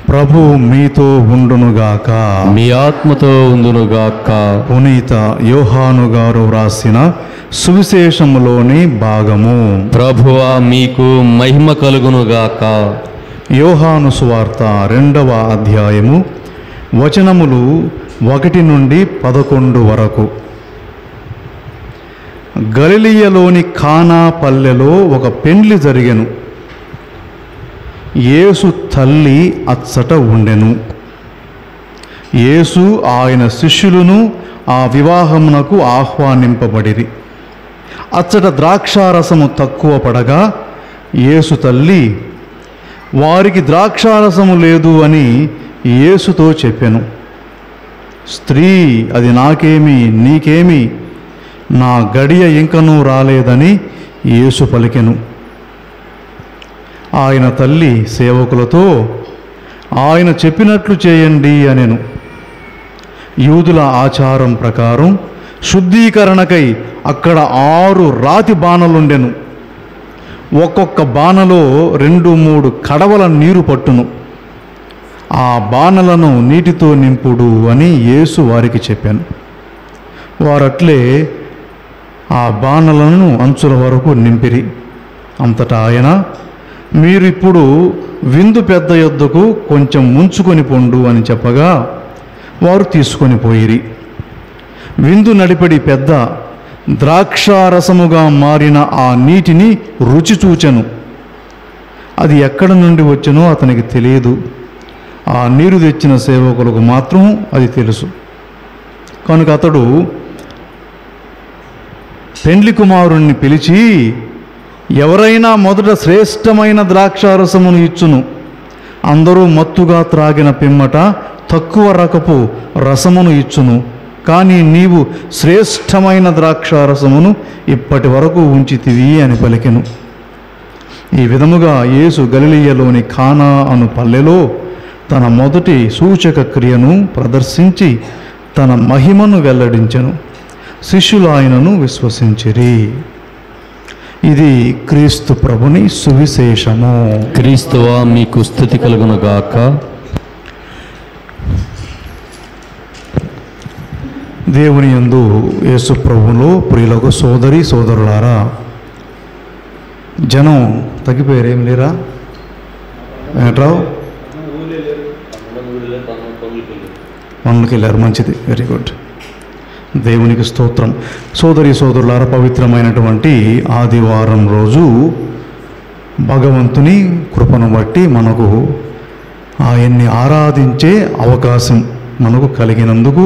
ప్రభు మీతో ఉండునుగాక. మీ ఆత్మతో ఉండునుగాక. పునీత యోహాను గారు వ్రాసిన సువిశేషములోని భాగము. ప్రభువా మీకు మహిమ కలుగునుగాక. యోహాను సువార్త 2వ అధ్యాయము వచనములు 1 నుండి 11 వరకు. గలిలయలోని కానా పల్లెలో ఒక పెండ్లి జరిగెను. యేసు తల్లి అచ్చట ఉండెను. యేసు ఆయన శిష్యులను ఆ వివాహమునకు ఆహ్వానింపబడిరి. అచ్చట ద్రాక్షారసము తక్కువ పడగా యేసు తల్లి వారికి ద్రాక్షారసము లేదు అని యేసుతో చెప్పెను. స్త్రీ, అది నాకేమి, నీకేమి, నా గడియ ఇంకనూ రాలేదని యేసు పలికెను. ఆయన తల్లి సేవకులతో, ఆయన చెప్పినట్లు చేయండి అనెను. యూదుల ఆచారం ప్రకారం శుద్ధీకరణకై అక్కడ 6 రాతి బాణలుండెను. ఒక్కొక్క బాణలో 2-3 కడవల నీరు పట్టును. ఆ బాణలను నీటితో నింపుడు అని యేసు వారికి చెప్పాను. వారట్లే ఆ బాణలను అంచుల వరకు నింపిరి. అంతటా ఆయన, మీరు ఇప్పుడు విందు పెద్ద యొద్దకు కొంచెం ముంచుకొని పొండు అని చెప్పగా వారు తీసుకొని పోయిరి. విందు నడిపడి పెద్ద ద్రాక్షారసముగా మారిన ఆ నీటిని రుచి చూచెను. అది ఎక్కడ నుండి వచ్చెనో అతనికి తెలియదు. ఆ నీరు తెచ్చిన సేవకులకు మాత్రం అది తెలుసు. కనుక అతడు పెండ్లి కుమారుణ్ణి పిలిచి, ఎవరైనా మొదట శ్రేష్టమైన ద్రాక్షారసమును ఇచ్చును. అందరూ మత్తుగా త్రాగిన పిమ్మట తక్కువ రకపు రసమును ఇచ్చును. కానీ నీవు శ్రేష్టమైన ద్రాక్షారసమును ఇప్పటి వరకు ఉంచితివి అని పలికెను. ఈ విధముగా యేసు గలిలయలోని కానా అను పల్లెలో తన మొదటి సూచక క్రియను ప్రదర్శించి తన మహిమను వెల్లడించెను. శిష్యులు ఆయనను విశ్వసించిరి. ఇది క్రీస్తు ప్రభుని సువిశేషము. క్రీస్తువా మీకు స్తుతి కలుగునుగాక. దేవుని యందు యేసు ప్రభువులో ప్రియులకు సోదరి సోదరులారా, జనం తగ్గిపోయారు. ఏం లేరా వెంకట్రావు? పనులకి వెళ్ళారు. మంచిది, వెరీ గుడ్. దేవునికి స్తోత్రం. సోదరి సోదరులారా, పవిత్రమైనటువంటి ఆదివారం రోజు భగవంతుని కృపను బట్టి మనకు ఆయన్ని ఆరాధించే అవకాశం మనకు కలిగినందుకు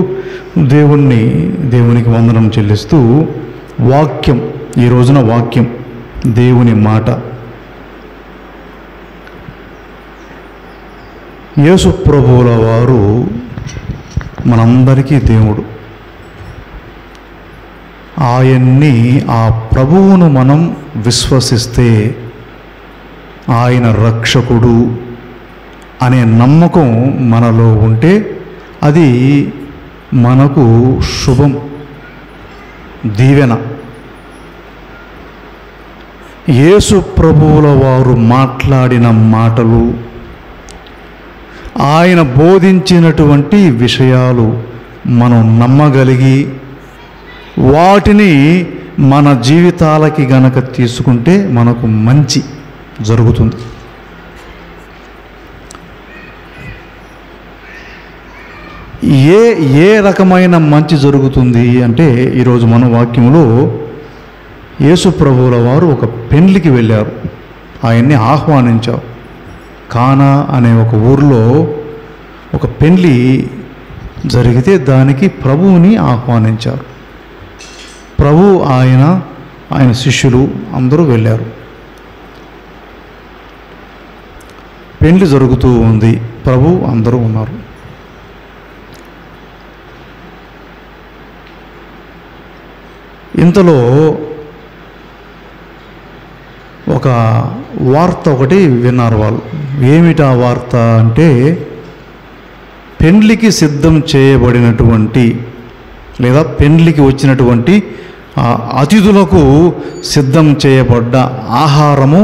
దేవునికి వందనం చెల్లిస్తూ, వాక్యం ఈ రోజున వాక్యం దేవుని మాట. యేసు ప్రభువుల వారు మనందరికీ దేవుడు. ఆయన్ని, ఆ ప్రభువును మనం విశ్వసిస్తే ఆయన రక్షకుడు అనే నమ్మకం మనలో ఉంటే అది మనకు శుభం, దీవెన. యేసు ప్రభువుల వారు మాట్లాడిన మాటలు, ఆయన బోధించినటువంటి విషయాలు మనం నమ్మగలిగి వాటిని మన జీవితాలకి గనక తీసుకుంటే మనకు మంచి జరుగుతుంది. ఏ రకమైన మంచి జరుగుతుంది అంటే, ఈరోజు మన వాక్యములో యేసు ప్రభువుల వారు ఒక పెండ్లికి వెళ్ళారు. ఆయన్ని ఆహ్వానించారు. కానా అనే ఒక ఊరిలో ఒక పెండ్లి జరిగితే దానికి ప్రభువుని ఆహ్వానించారు. ప్రభు, ఆయన శిష్యులు అందరూ వెళ్ళారు. పెండ్లి జరుగుతూ ఉంది. ప్రభు, అందరూ ఉన్నారు. ఇంతలో ఒక వార్త ఒకటి విన్నారు వాళ్ళు. ఏమిటా వార్త అంటే, పెండ్లికి సిద్ధం చేయబడినటువంటి లేదా పెండ్లికి వచ్చినటువంటి అతిథులకు సిద్ధం చేయబడ్డ ఆహారము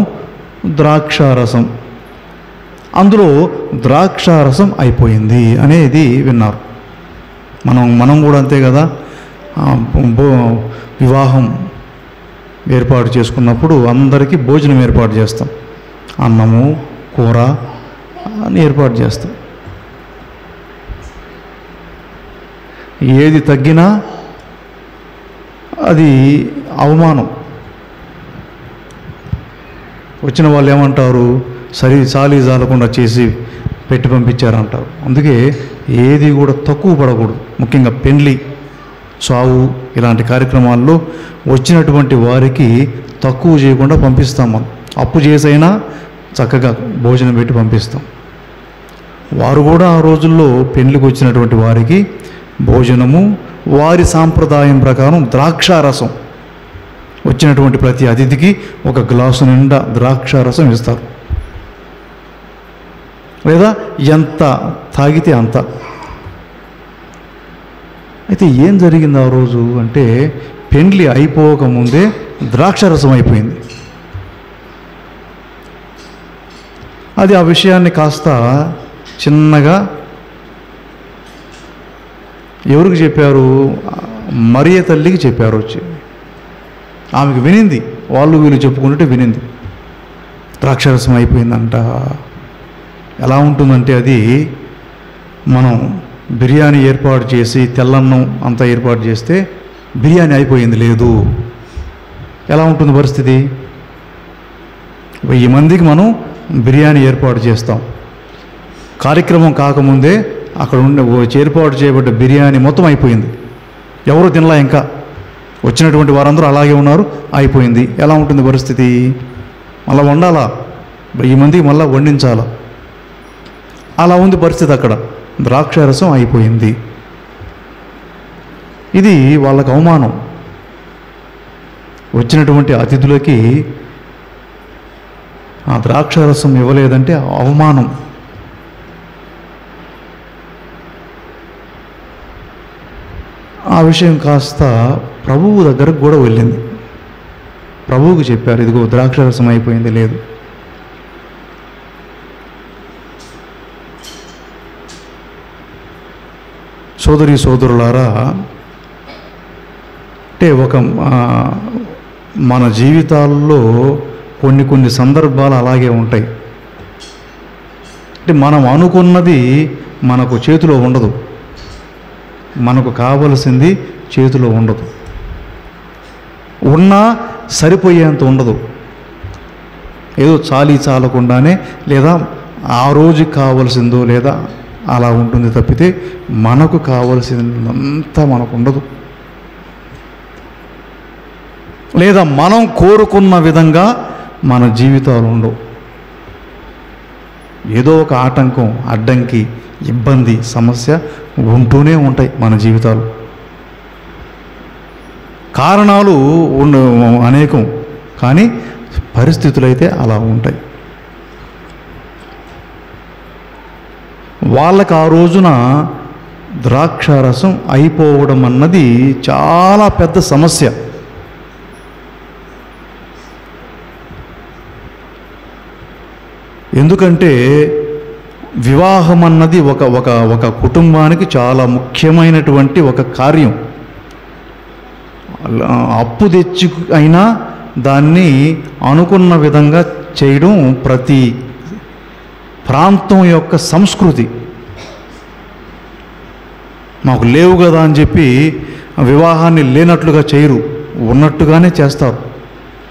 ద్రాక్షారసం. అందులో ద్రాక్షారసం అయిపోయింది అనేది విన్నారు. మనం కూడా అంతే కదా. వివాహం ఏర్పాటు చేసుకున్నప్పుడు అందరికీ భోజనం ఏర్పాటు చేస్తాం. అన్నము, కూర అని ఏర్పాటు చేస్తాం. ఏది తగ్గినా అది అవమానం. వచ్చిన వాళ్ళు ఏమంటారు, చాలీ జాలకుండా చేసి పెట్టి పంపించారంటారు. అందుకే ఏది కూడా తక్కువ పడకూడదు. ముఖ్యంగా పెండ్లి, చావు ఇలాంటి కార్యక్రమాల్లో వచ్చినటువంటి వారికి తక్కువ చేయకుండా పంపిస్తాం. మనం అప్పు చేసైనా చక్కగా భోజనం పెట్టి పంపిస్తాం. వారు కూడా ఆ రోజుల్లో పెండ్లికి వచ్చినటువంటి వారికి భోజనము, వారి సాంప్రదాయం ప్రకారం ద్రాక్షారసం, వచ్చినటువంటి ప్రతి అతిథికి ఒక గ్లాసు నిండా ద్రాక్షారసం ఇస్తారు. లేదా ఎంత తాగితే అంత. అయితే ఏం జరిగింది ఆ రోజు అంటే, పెండ్లి అయిపోకముందే ద్రాక్షారసం అయిపోయింది. అది ఆ విషయాన్ని కాస్త చిన్నగా ఎవరికి చెప్పారు? మరియ తల్లికి చెప్పారు. వచ్చి ఆమెకు వినింది, వాళ్ళు వీళ్ళు చెప్పుకుంటుంటే వినింది, ద్రాక్షారసం అయిపోయిందంట. ఎలా ఉంటుందంటే, అది మనం బిర్యానీ ఏర్పాటు చేసి తెల్లన్నం అంతా ఏర్పాటు చేస్తే బిర్యానీ అయిపోయింది లేదు, ఎలా ఉంటుంది పరిస్థితి? 1000 మందికి మనం బిర్యానీ ఏర్పాటు చేస్తాం. కార్యక్రమం కాకముందే అక్కడ ఉండే ఏర్పాటు చేయబడ్డ బిర్యానీ మొత్తం అయిపోయింది, ఎవరు తినలా. ఇంకా వచ్చినటువంటి వారందరూ అలాగే ఉన్నారు, అయిపోయింది. ఎలా ఉంటుంది పరిస్థితి? మళ్ళీ వండాలా, 1000 మందికి మళ్ళీ వండించాలా. అలా ఉంది పరిస్థితి. అక్కడ ద్రాక్షారసం అయిపోయింది. ఇది వాళ్ళకు అవమానం. వచ్చినటువంటి అతిథులకి ఆ ద్రాక్షారసం ఇవ్వలేదంటే అవమానం. ఆ విషయం కాస్త ప్రభువు దగ్గరకు కూడా వెళ్ళింది. ప్రభువుకు చెప్పారు, ఇదిగో ద్రాక్షారసం అయిపోయింది లేదు. సోదరి సోదరులారా, అంటే మన జీవితాల్లో కొన్ని సందర్భాలు అలాగే ఉంటాయి. అంటే మనం అనుకున్నది మనకు చేతిలో ఉండదు, మనకు కావలసింది చేతిలో ఉండదు, ఉన్నా సరిపోయేంత ఉండదు. ఏదో చాలకుండానే లేదా ఆ రోజుకి కావలసిందో లేదా అలా ఉంటుంది తప్పితే మనకు కావలసిందంతా మనకు ఉండదు. లేదా మనం కోరుకున్న విధంగా మన జీవితాలు ఉండవు. ఏదో ఒక ఆటంకం, అడ్డంకి, ఇబ్బంది, సమస్య ఉంటూనే ఉంటాయి మన జీవితాలు. కారణాలు అనేకం, కానీ పరిస్థితులు అయితే అలా ఉంటాయి. వాళ్ళకి ఆ రోజున ద్రాక్షారసం అయిపోవడం అన్నది చాలా పెద్ద సమస్య. ఎందుకంటే వివాహం అన్నది ఒక కుటుంబానికి చాలా ముఖ్యమైనటువంటి ఒక కార్యం. అప్పు తెచ్చి అయినా దాన్ని అనుకున్న విధంగా చేయడం ప్రతి ప్రాంతం యొక్క సంస్కృతి. మాకు లేవు కదా అని చెప్పి వివాహాన్ని లేనట్లుగా చేయరు, ఉన్నట్టుగానే చేస్తారు.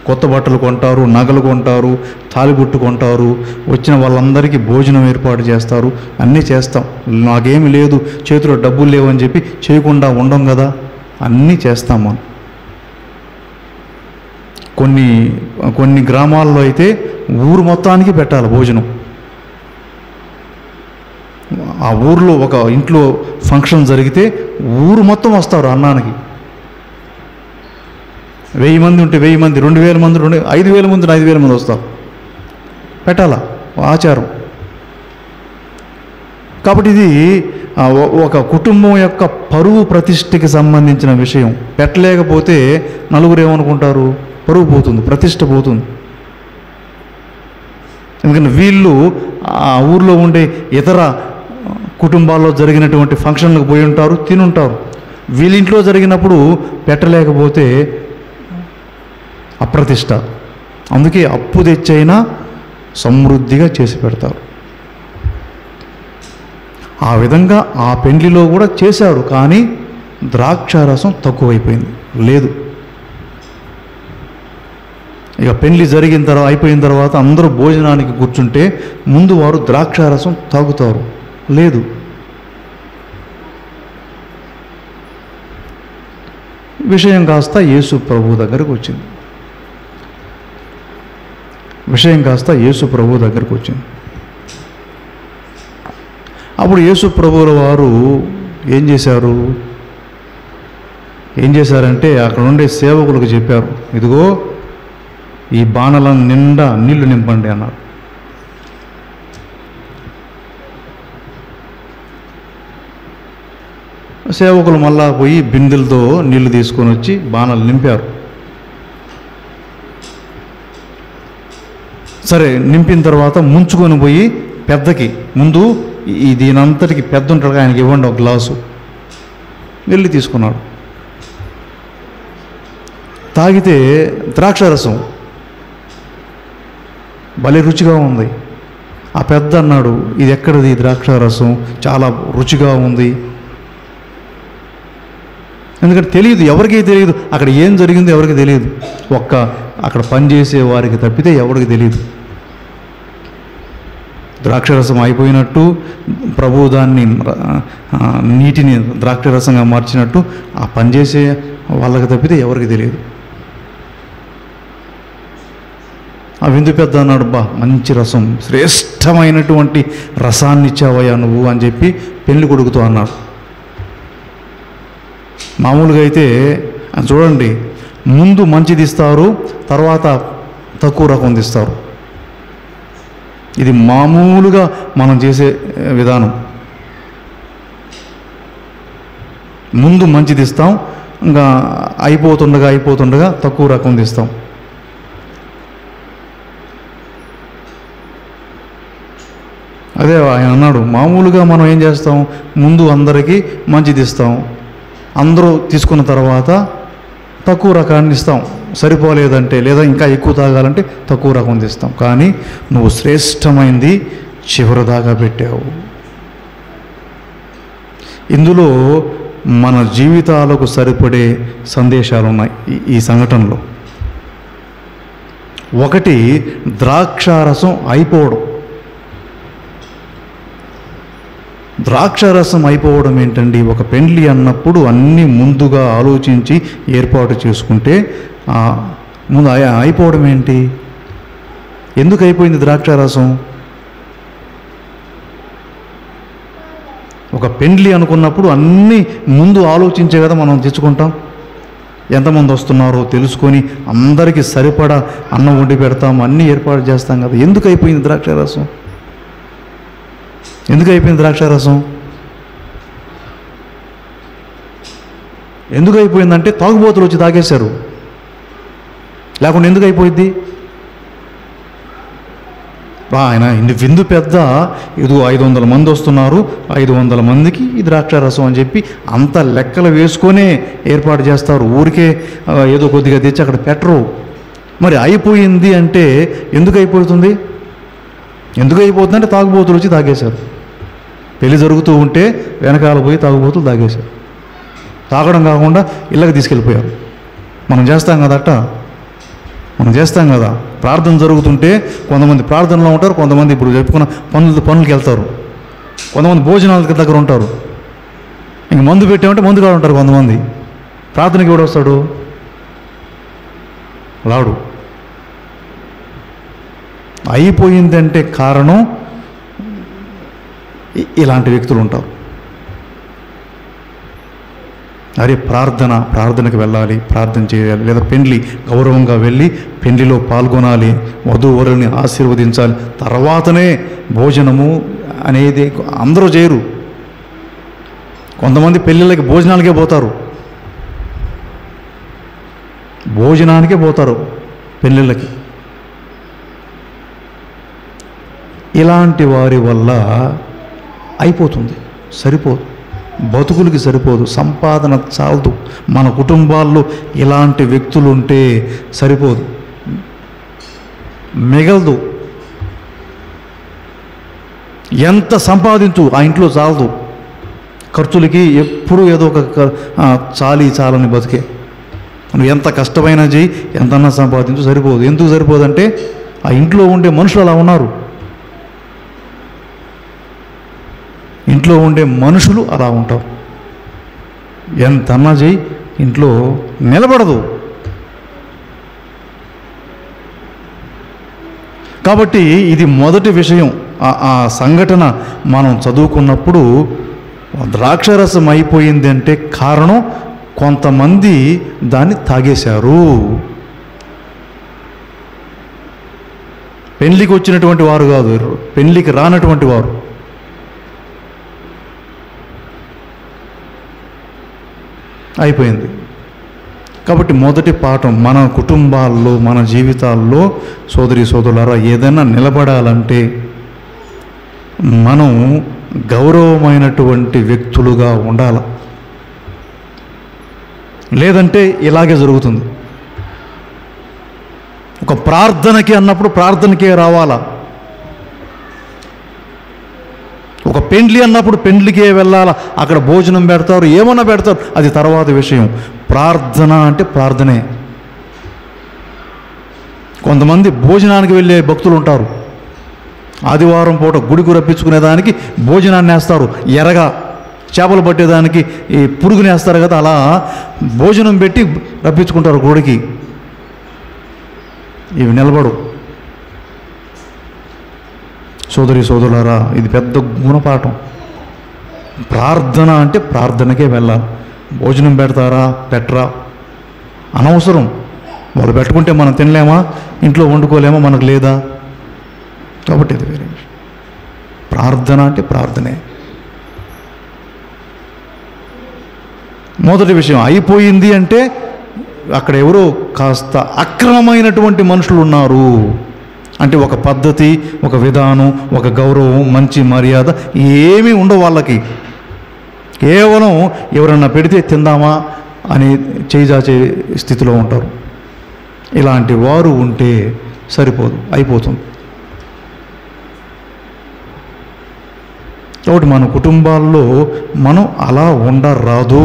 కొత్త బట్టలు కొంటారు, నగలు కొంటారు, తాలిబొట్టు కొంటారు, వచ్చిన వాళ్ళందరికీ భోజనం ఏర్పాటు చేస్తారు, అన్నీ చేస్తాం. నాకేమి లేదు, చేతిలో డబ్బులు లేవని చెప్పి చేయకుండా ఉండం కదా, అన్నీ చేస్తాం మనం. కొన్ని గ్రామాల్లో అయితే ఊరు మొత్తానికి పెట్టాలి భోజనం. ఆ ఊర్లో ఒక ఇంట్లో ఫంక్షన్ జరిగితే ఊరు మొత్తం వస్తారు అన్నానికి. 1000 మంది ఉంటే 1000 మంది, 2000 మంది 5000 మంది 5000 మంది వస్తారు, పెట్టాలా, ఆచారం. కాబట్టి ఇది ఒక కుటుంబం యొక్క పరువు ప్రతిష్టకి సంబంధించిన విషయం. పెట్టలేకపోతే నలుగురు ఏమనుకుంటారు? పరువు పోతుంది, ప్రతిష్ట పోతుంది. ఎందుకంటే వీళ్ళు ఆ ఊర్లో ఉండే ఇతర కుటుంబాల్లో జరిగినటువంటి ఫంక్షన్లకు పోయి ఉంటారు, తినుంటారు. వీళ్ళింట్లో జరిగినప్పుడు పెట్టలేకపోతే అప్రతిష్ట. అందుకే అప్పు తెచ్చైనా సమృద్ధిగా చేసి పెడతారు. ఆ విధంగా ఆ పెండ్లిలో కూడా చేశాడు, కానీ ద్రాక్షారసం తక్కువైపోయింది, లేదు. ఇక పెళ్లి అయిపోయిన తర్వాత అందరూ భోజనానికి కూర్చుంటే ముందు వారు ద్రాక్షారసం తాగుతారు, లేదు. విషయం కాస్త యేసు ప్రభు దగ్గరకు వచ్చింది. అప్పుడు యేసు ప్రభువుల వారు ఏం చేశారంటే అక్కడ ఉండే సేవకులకు చెప్పారు, ఇదిగో ఈ బాణల నిండా నీళ్లు నింపండి అన్నారు. సేవకులు మళ్ళా పోయి బిందెలతో నీళ్లు తీసుకొని వచ్చి బాణలు నింపారు. సరే, నింపిన తర్వాత ముంచుకొని పోయి పెద్దకి ముందు దీనంతటికి పెద్ద ఉంటాడు, ఆయనకి ఇవ్వండి ఒక గ్లాసు. వెళ్ళి తీసుకున్నాడు. తాగితే ద్రాక్షారసం భలే రుచిగా ఉంది. ఆ పెద్ద అన్నాడు, ఇది ఎక్కడిది ద్రాక్షారసం, చాలా రుచిగా ఉంది. ఎందుకంటే తెలియదు, ఎవరికీ తెలియదు అక్కడ ఏం జరిగిందో ఎవరికి తెలియదు, ఒక్క అక్కడ పనిచేసే వారికి తప్పితే ఎవరికి తెలియదు. ద్రాక్షరసం అయిపోయినట్టు ప్రభువు దాన్ని నీటిని ద్రాక్షరసంగా మార్చినట్టు ఆ పనిచేసే వాళ్ళకి తప్పితే ఎవరికి తెలియదు. ఆ విందు పెద్ద అన్నాడు, బా మంచి రసం, శ్రేష్టమైనటువంటి రసాన్ని ఇచ్చావయ్యా నువ్వు అని చెప్పి పెళ్లి కొడుకుతో అన్నాడు. మామూలుగా అయితే చూడండి, ముందు మంచిది ఇస్తారు, తర్వాత తక్కువ రకం ఇస్తారు. ఇది మామూలుగా మనం చేసే విధానం. ముందు మంచిది ఇస్తాం, ఇంకా అయిపోతుండగా తక్కువ రకం ఇస్తాం. అదే ఆయన అన్నాడు, మామూలుగా మనం ఏం చేస్తాం, ముందు అందరికీ మంచిది ఇస్తాం, అందరూ తీసుకున్న తర్వాత తక్కువ రకాన్ని ఇస్తాం, సరిపోలేదంటే లేదా ఇంకా ఎక్కువ తాగాలంటే తక్కువ రకం ఇస్తాం. కానీ నువ్వు శ్రేష్టమైంది చివరి దాకా పెట్టావు. ఇందులో మన జీవితాలకు సరిపడే సందేశాలు ఉన్నాయి ఈ సంఘటనలో. ఒకటి, ద్రాక్షారసం అయిపోవడం. ద్రాక్షారసం అయిపోవడం ఏంటండి? ఒక పెండ్లి అన్నప్పుడు అన్నీ ముందుగా ఆలోచించి ఏర్పాటు చేసుకుంటే ముందు అయిపోవడం ఏంటి? ఎందుకు అయిపోయింది ద్రాక్షారసం? ఒక పెండ్లి అనుకున్నప్పుడు అన్నీ ముందు ఆలోచించే కదా మనం తెచ్చుకుంటాం. ఎంతమంది వస్తున్నారో తెలుసుకొని అందరికీ సరిపడా అన్నం వండి పెడతాం, అన్నీ ఏర్పాటు చేస్తాం కదా. ఎందుకు అయిపోయింది ద్రాక్షారసం? ఎందుకు అయిపోయింది ద్రాక్షారసం? ఎందుకు అయిపోయిందంటే తాగుబోతులు వచ్చి తాగేశారు. లేకుండా ఎందుకు అయిపోయింది? ఆయన విందు పెద్ద, ఇది 500 మంది వస్తున్నారు, 500 మందికి ఈ ద్రాక్షారసం అని చెప్పి అంత లెక్కలు వేసుకొనే ఏర్పాటు చేస్తారు. ఊరికే ఏదో కొద్దిగా తెచ్చి అక్కడ పెట్టరు. మరి అయిపోయింది అంటే ఎందుకు అయిపోతుంది? ఎందుకు అయిపోతుందంటే తాగుబోతులు వచ్చి తాగేశారు. పెళ్లి జరుగుతూ ఉంటే వెనకాల పోయి తాగుబోతులు తాగేశారు. తాగడం కాకుండా ఇళ్ళకి తీసుకెళ్ళిపోయారు. మనం చేస్తాం కదట, మనం చేస్తాం కదా. ప్రార్థన జరుగుతుంటే కొంతమంది ప్రార్థనలో ఉంటారు, కొంతమంది ఇప్పుడు చెప్పుకున్న పనులకి వెళ్తారు, కొంతమంది భోజనాల దగ్గర ఉంటారు. ఇంక మందు పెట్టామంటే మందు కాడ ఉంటారు కొంతమంది. ప్రార్థనకి ఎవడు వస్తాడు? రాడు. అయిపోయిందంటే కారణం ఇలాంటి వ్యక్తులు ఉంటారు. అరే ప్రార్థనకి వెళ్ళాలి, ప్రార్థన చేయాలి, లేదా పెండ్లి గౌరవంగా వెళ్ళి పెండ్లిలో పాల్గొనాలి, వధూవరుల్ని ఆశీర్వదించాలి, తర్వాతనే భోజనము అనేది అందరూ చేయరు. కొంతమంది పెళ్ళిళ్ళకి భోజనానికే పోతారు, భోజనానికే పోతారు పెళ్ళిళ్ళకి. ఇలాంటి వారి వల్ల అయిపోతుంది, సరిపోదు, బతుకులకి సరిపోదు, సంపాదన చాలదు. మన కుటుంబాల్లో ఇలాంటి వ్యక్తులు ఉంటే సరిపోదు, మిగలదు. ఎంత సంపాదించు ఆ ఇంట్లో చాలదు, ఖర్చులకి ఎప్పుడూ ఏదో ఒక చాలని బతికే. నువ్వు ఎంత కష్టమైనా చేయి, ఎంతన్నా సంపాదించు, సరిపోదు. ఎందుకు సరిపోదంటే ఆ ఇంట్లో ఉండే మనుషులు అలా ఉన్నారు. ఇంట్లో ఉండే మనుషులు అలా ఉంటారు. ఎంతన్నా చేయి ఇంట్లో నిలబడదు. కాబట్టి ఇది మొదటి విషయం. ఆ సంఘటన మనం చదువుకున్నప్పుడు ద్రాక్షరసం అయిపోయింది అంటే కారణం కొంతమంది దాన్ని తాగేశారు. పెళ్లికి వచ్చినటువంటి వారు కాదు, పెళ్లికి రానటువంటి వారు. అయిపోయింది. కాబట్టి మొదటి పాఠం మన కుటుంబాల్లో, మన జీవితాల్లో సోదరి సోదరులారా, ఏదైనా నిలబడాలంటే మనం గౌరవమైనటువంటి వ్యక్తులుగా ఉండాలి. లేదంటే ఇలాగే జరుగుతుంది. ఒక ప్రార్థనకి అన్నప్పుడు ప్రార్థనకే రావాలా, ఒక పెండ్లి అన్నప్పుడు పెండ్లికే వెళ్ళాలా. అక్కడ భోజనం పెడతారు, ఏమన్నా పెడతారు, అది తర్వాత విషయం. ప్రార్థన అంటే ప్రార్థనే. కొంతమంది భోజనానికి వెళ్ళే భక్తులు ఉంటారు. ఆదివారం పూట గుడికి రప్పించుకునేదానికి భోజనాన్ని వేస్తారు, ఎరగా చేపలు పట్టేదానికి ఈ పురుగుని వేస్తారు కదా, అలా భోజనం పెట్టి రప్పించుకుంటారు గుడికి. ఇవి నిలబడు. సోదరి సోదరులారా, ఇది పెద్ద గుణపాఠం. ప్రార్థన అంటే ప్రార్థనకే వెళ్ళాలి. భోజనం పెడతారా పెట్టరా అనవసరం. వాళ్ళు పెట్టుకుంటే మనం తినలేమా, ఇంట్లో వండుకోలేమా, మనకు లేదా? కాబట్టి ఇది వేరే విషయం. ప్రార్థన అంటే ప్రార్థనే. మొదటి విషయం అయిపోయింది అంటే అక్కడ ఎవరో కాస్త అక్రమమైనటువంటి మనుషులు ఉన్నారు. అంటే ఒక పద్ధతి, ఒక విధానం, ఒక గౌరవం, మంచి మర్యాద ఏమీ ఉండవు వాళ్ళకి. కేవలం ఎవరన్నా పెడితే తిందామా అని చేజాచే స్థితిలో ఉంటారు. ఇలాంటి వారు ఉంటే సరిపోదు, అయిపోతుంది. కాబట్టి మన కుటుంబాల్లో మనం అలా ఉండరాదు.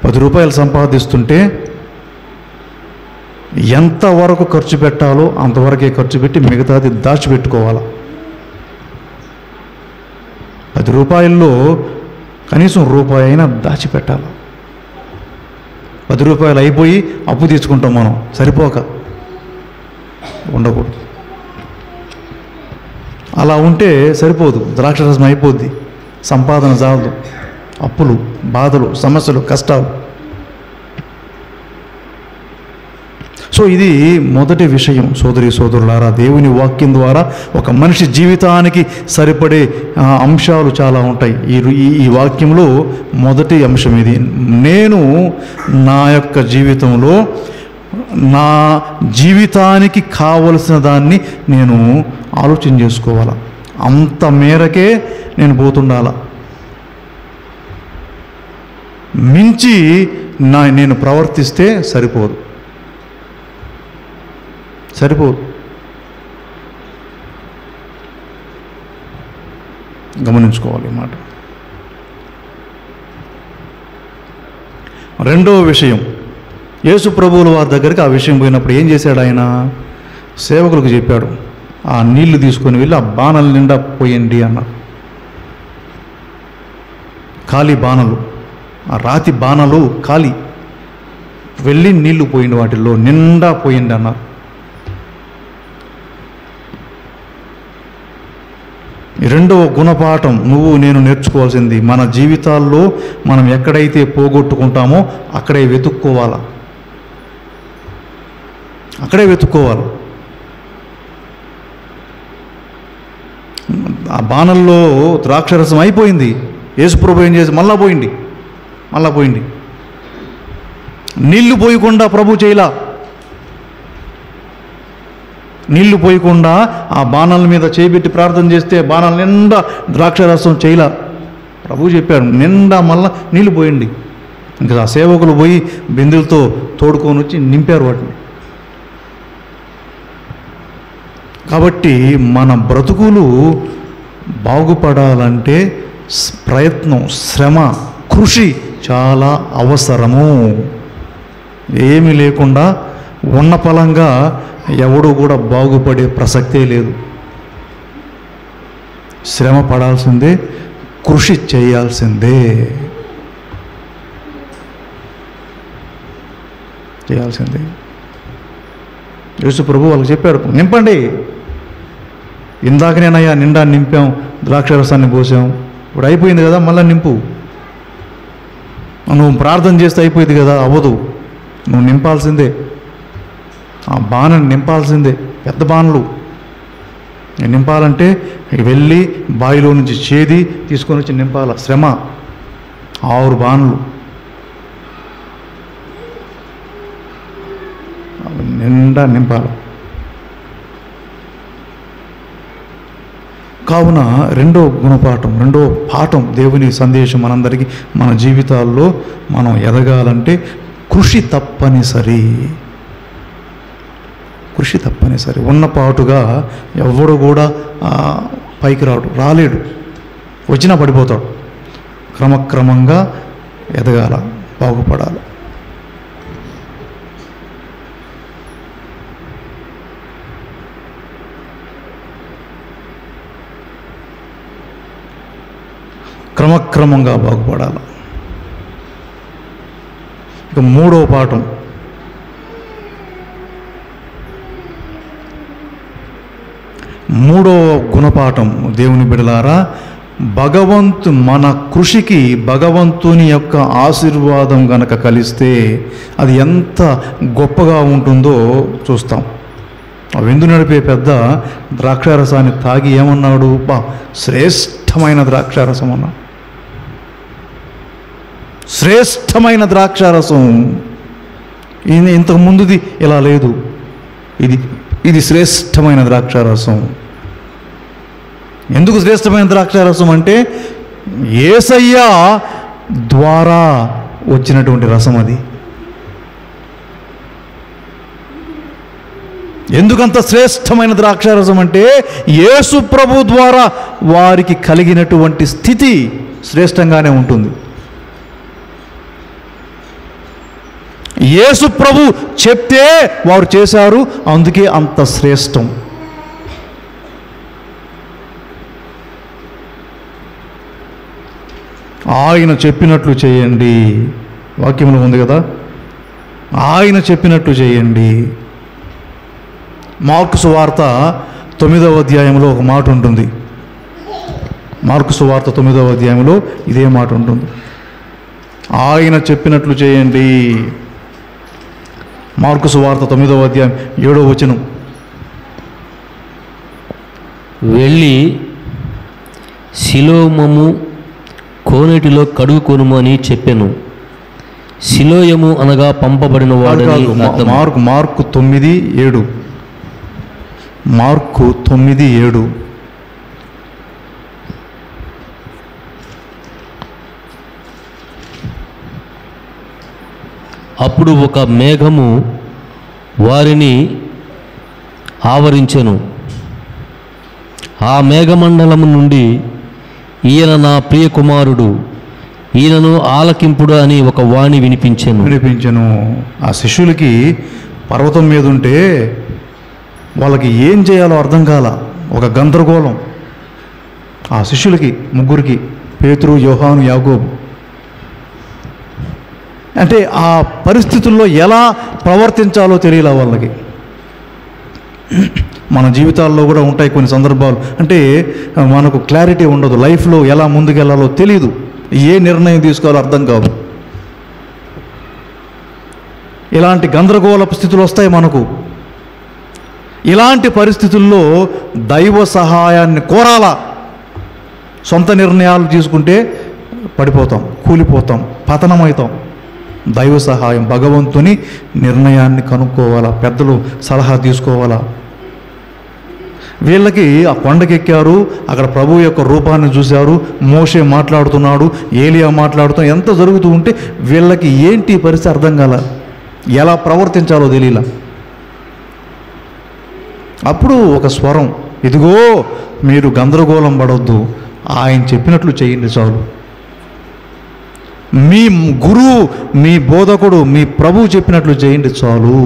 10 రూపాయలు సంపాదిస్తుంటే ఎంతవరకు ఖర్చు పెట్టాలో అంతవరకే ఖర్చు పెట్టి మిగతాది దాచిపెట్టుకోవాలి. 10 రూపాయల్లో కనీసం రూపాయి అయినా దాచిపెట్టాలి. 10 రూపాయలు అయిపోయి అప్పు తీసుకుంటాం మనం, సరిపోక ఉండకూడదు. అలా ఉంటే సరిపోదు, ద్రాక్షరసం అయిపోద్ది, సంపాదన చాలదు, అప్పులు, బాధలు, సమస్యలు, కష్టాలు. సో ఇది మొదటి విషయం. సోదరి సోదరులారా, దేవుని వాక్యం ద్వారా ఒక మనిషి జీవితానికి సరిపడే అంశాలు చాలా ఉంటాయి. ఈ వాక్యంలో మొదటి అంశం ఇది. నేను నా యొక్క జీవితంలో నా జీవితానికి కావలసిన దాన్ని నేను ఆలోచన చేసుకోవాలా. అంత మేరకే నేను పోతుండాలా. మించి నేను ప్రవర్తిస్తే సరిపోదు. గమనించుకోవాలి మాట. రెండవ విషయం, యేసు ప్రభువుల వారి దగ్గరికి ఆ విషయం పోయినప్పుడు ఏం చేశాడు ఆయన? సేవకులకు చెప్పాడు, ఆ నీళ్లు తీసుకొని వెళ్ళి ఆ బాణల నిండా పోయండి అన్నారు. ఖాళీ బాణలు, ఆ రాతి బాణలు ఖాళీ, వెళ్ళి నీళ్లు పోయింది, వాటిల్లో నిండా పోయింది అన్నారు. రెండవ గుణపాఠం నువ్వు నేను నేర్చుకోవాల్సింది, మన జీవితాల్లో మనం ఎక్కడైతే పోగొట్టుకుంటామో అక్కడే వెతుక్కోవాలి. ఆ బాణల్లో ద్రాక్షరసం అయిపోయింది. యేసుప్రభు ఏం చేసి మళ్ళా పోయింది. నీళ్లు పోయకుండా ప్రభు చేయలా. నీళ్లు పోయకుండా ఆ బాణాల మీద చేపెట్టి ప్రార్థన చేస్తే బాణాల నిండా ద్రాక్షారసం చేయలా. ప్రభు చెప్పాడు నిండా మళ్ళా నీళ్లు పోయండి. ఇంకా ఆ సేవకులు పోయి బిందెలతో తోడుకొని వచ్చి నింపారు వాటిని. కాబట్టి మన బ్రతుకులు బాగుపడాలంటే ప్రయత్నం, శ్రమ, కృషి చాలా అవసరము. ఏమీ లేకుండా ఉన్న ఫలంగా ఎవడు కూడా బాగుపడే ప్రసక్తే లేదు. శ్రమ పడాల్సిందే, కృషి చేయాల్సిందే. యేసు ప్రభు వాళ్ళకి చెప్పాడు, నింపండి. ఇందాకనేనయ్యా నిండా నింపాం, ద్రాక్షరసాన్ని పోసాం, ఇప్పుడు అయిపోయింది కదా, మళ్ళీ నింపు. నువ్వు ప్రార్థన చేస్తే అయిపోయింది కదా, అవ్వదు. నువ్వు నింపాల్సిందే, ఆ బాణని నింపాల్సిందే. పెద్ద బాణలు నింపాలంటే వెళ్ళి బావిలో నుంచి చేది తీసుకొని వచ్చి నింపాల. శ్రమ. 6 బాణలు నిండా నింపాలి. కావున రెండో పాఠం దేవుని సందేశం మనందరికీ, మన జీవితాల్లో మనం ఎదగాలంటే కృషి తప్పనిసరి. ఉన్నపాటుగా ఎవడు కూడా పైకి రాలేడు, వచ్చినా పడిపోతాడు. క్రమక్రమంగా ఎదగాల, బాగుపడాలి. క్రమక్రమంగా బాగుపడాలి. ఇక మూడవ పాఠం, మూడవ గుణపాఠం, దేవుని బిడ్డలారా, మన కృషికి భగవంతుని యొక్క ఆశీర్వాదం గనక కలిస్తే అది ఎంత గొప్పగా ఉంటుందో చూస్తాం. ఆ విందు నడిపే పెద్ద ద్రాక్షారసాన్ని తాగి ఏమన్నాడు? శ్రేష్టమైన ద్రాక్షారసం అన్నా. శ్రేష్టమైన ద్రాక్షారసం. ఇంతకు ముందుది ఇలా లేదు, ఇది శ్రేష్టమైన ద్రాక్షారసం. ఎందుకు శ్రేష్టమైన ద్రాక్షారసం అంటే యేసయ్య ద్వారా వచ్చినటువంటి రసం అది. ఎందుకంత శ్రేష్టమైన ద్రాక్షారసం అంటే యేసు ప్రభు ద్వారా వారికి కలిగినటువంటి స్థితి శ్రేష్టంగానే ఉంటుంది. యేసు ప్రభు చెప్తే వారు చేశారు, అందుకే అంత శ్రేష్టం. ఆయన చెప్పినట్లు చేయండి, వాక్యంలో ఉంది కదా, ఆయన చెప్పినట్లు చేయండి. మార్కు సువార్త 9వ అధ్యాయంలో ఒక మాట ఉంటుంది. మార్కు సువార్త 9వ అధ్యాయంలో ఇదే మాట ఉంటుంది, ఆయన చెప్పినట్లు చేయండి. మార్కు సువార్త 9వ అధ్యాయం 7వ వచనం, వెళ్ళి శిలోమము కోనేటిలో కడుగుకొనుమని చెప్పెను. శిలోయము అనగా పంపబడిన వాడని అర్థం. మార్కు 9:7. మార్కు 9:7. అప్పుడు ఒక మేఘము వారిని ఆవరించెను. ఆ మేఘమండలము నుండి, ఈయన నా ప్రియ కుమారుడు, ఈయనను ఆలకింపుడు అని ఒక వాణి వినిపించెను. ఆ శిష్యులకి పర్వతం మీద ఉంటే వాళ్ళకి ఏం చేయాలో అర్థం కాల, ఒక గందరగోళం. ఆ శిష్యులకి ముగ్గురికి, పేతురు, యోహాను, యాకోబు. అంటే ఆ పరిస్థితుల్లో ఎలా ప్రవర్తించాలో తెలియలే వాళ్ళకి. మన జీవితాల్లో కూడా ఉంటాయి కొన్ని సందర్భాలు, అంటే మనకు క్లారిటీ ఉండదు, లైఫ్లో ఎలా ముందుకెళ్లాలో తెలియదు, ఏ నిర్ణయం తీసుకోవాలో అర్థం కాదు. ఇలాంటి గందరగోళ స్థితులు వస్తాయి మనకు. ఇలాంటి పరిస్థితుల్లో దైవ సహాయాన్ని కోరాలా. సొంత నిర్ణయాలు తీసుకుంటే పడిపోతాం, కూలిపోతాం, పతనమవుతాం. దైవ సహాయం, భగవంతుని నిర్ణయాన్ని కనుక్కోవాలా, పెద్దలు సలహా తీసుకోవాలా. వీళ్ళకి ఆ కొండకెక్కారు, అక్కడ ప్రభువు యొక్క రూపాన్ని చూశారు, మోషే మాట్లాడుతున్నాడు, ఏలియా మాట్లాడుతున్నాడు, ఎంత జరుగుతూ ఉంటే వీళ్ళకి ఏంటి పరిస్థితి అర్థం కాల, ఎలా ప్రవర్తించాలో తెలియలా. అప్పుడు ఒక స్వరం, ఇదిగో మీరు గందరగోళం పడొద్దు, ఆయన చెప్పినట్లు చేయండి చాలు. మీ గురువు, మీ బోధకుడు, మీ ప్రభువు చెప్పినట్లు చేయండి చాలు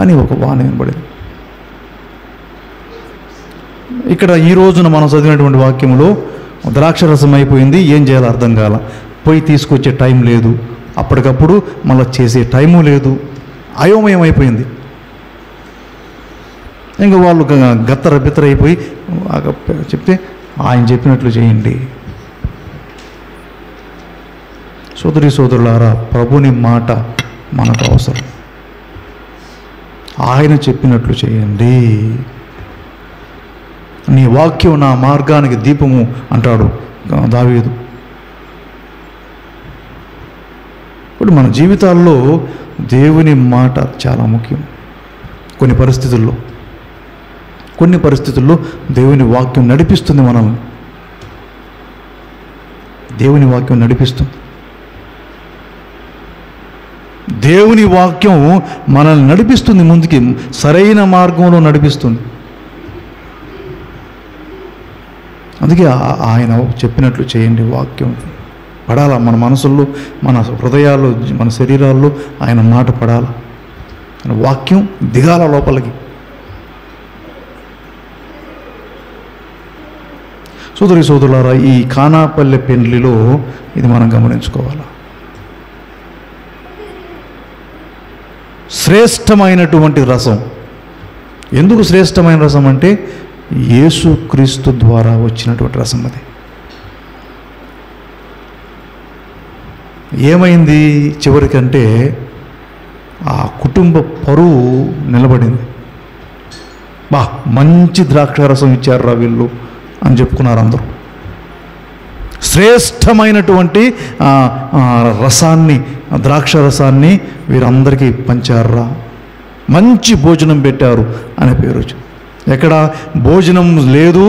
అని ఒక వాణి వినబడింది. ఇక్కడ ఈ రోజున మనం చదివినటువంటి వాక్యంలో ద్రాక్షరసం అయిపోయింది, ఏం చేయాలో అర్థం కాల, పోయి తీసుకొచ్చే టైం లేదు, అప్పటికప్పుడు మళ్ళీ చేసే టైము లేదు, అయోమయం అయిపోయింది. ఇంకా వాళ్ళు గత్తర బిత్తర అయిపోయి చెప్తే ఆయన చెప్పినట్లు చేయండి. సోదరి సోదరులారా, ప్రభుని మాట మనకు అవసరం. ఆయన చెప్పినట్లు చేయండి. నీ వాక్యం నా మార్గానికి దీపము అంటాడు దావీదు. ఇప్పుడు మన జీవితాల్లో దేవుని మాట చాలా ముఖ్యం. కొన్ని పరిస్థితుల్లో దేవుని వాక్యం నడిపిస్తుంది మనల్ని. దేవుని వాక్యం నడిపిస్తుంది. దేవుని వాక్యం మనల్ని నడిపిస్తుంది, ముందుకి సరైన మార్గంలో నడిపిస్తుంది. అందుకే ఆయన చెప్పినట్లు చేయండి. వాక్యం పడాలా మన మనసుల్లో, మన హృదయాల్లో, మన శరీరాల్లో ఆయన మాట పడాలా, వాక్యం దిగాల లోపలికి. సోదరి సోదరులారా, ఈ కానాపల్లె పెండ్లిలో ఇది మనం గమనించుకోవాలి. శ్రేష్టమైనటువంటి రసం. ఎందుకు శ్రేష్టమైన రసం అంటే యేసుక్రీస్తు ద్వారా వచ్చినటువంటి రసం. అది ఏమైంది చివరికంటే ఆ కుటుంబ పరువు నిలబడింది. మంచి ద్రాక్షారసం ఇచ్చారురా వీళ్ళు అని చెప్పుకున్నారు అందరూ. శ్రేష్టమైనటువంటి రసాన్ని, ద్రాక్షరసాన్ని వీరందరికీ పంచారా, మంచి భోజనం పెట్టారు అనే పేరు వచ్చింది. ఎక్కడ భోజనం లేదు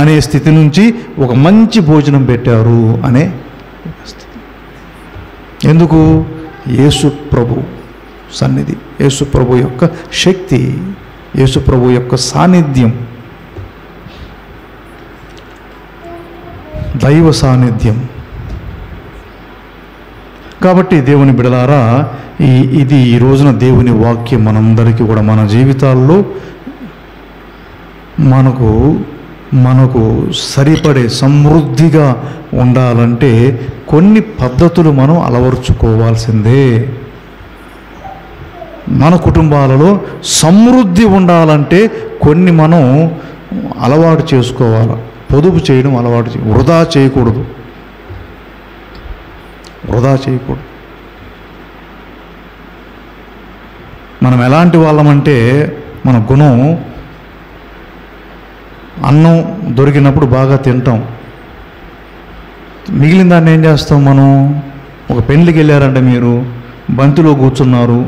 అనే స్థితి నుంచి ఒక మంచి భోజనం పెట్టారు అనే స్థితి. ఎందుకు? యేసు ప్రభు సన్నిధి, యేసు ప్రభు యొక్క శక్తి, యేసు ప్రభు యొక్క సాన్నిధ్యం, దైవ సాన్నిధ్యం. కాబట్టి దేవుని బిడలారా, ఇది ఈ రోజున దేవుని వాక్యం మనందరికీ కూడా మన జీవితాల్లో మనకు సరిపడే సమృద్ధిగా ఉండాలంటే కొన్ని పద్ధతులు మనం అలవరుచుకోవాల్సిందే. మన కుటుంబాలలో సమృద్ధి ఉండాలంటే కొన్ని మనం అలవాటు చేసుకోవాలి. పొదుపు చేయడం అలవాటు వృధా చేయకూడదు. మనం ఎలాంటి వాళ్ళమంటే, మన గుణం అన్నం దొరికినప్పుడు బాగా తింటాం, మిగిలిన దాన్ని ఏం చేస్తాం మనం? ఒక పెళ్ళికి వెళ్ళారంటే మీరు బంతిలో కూర్చున్నారు,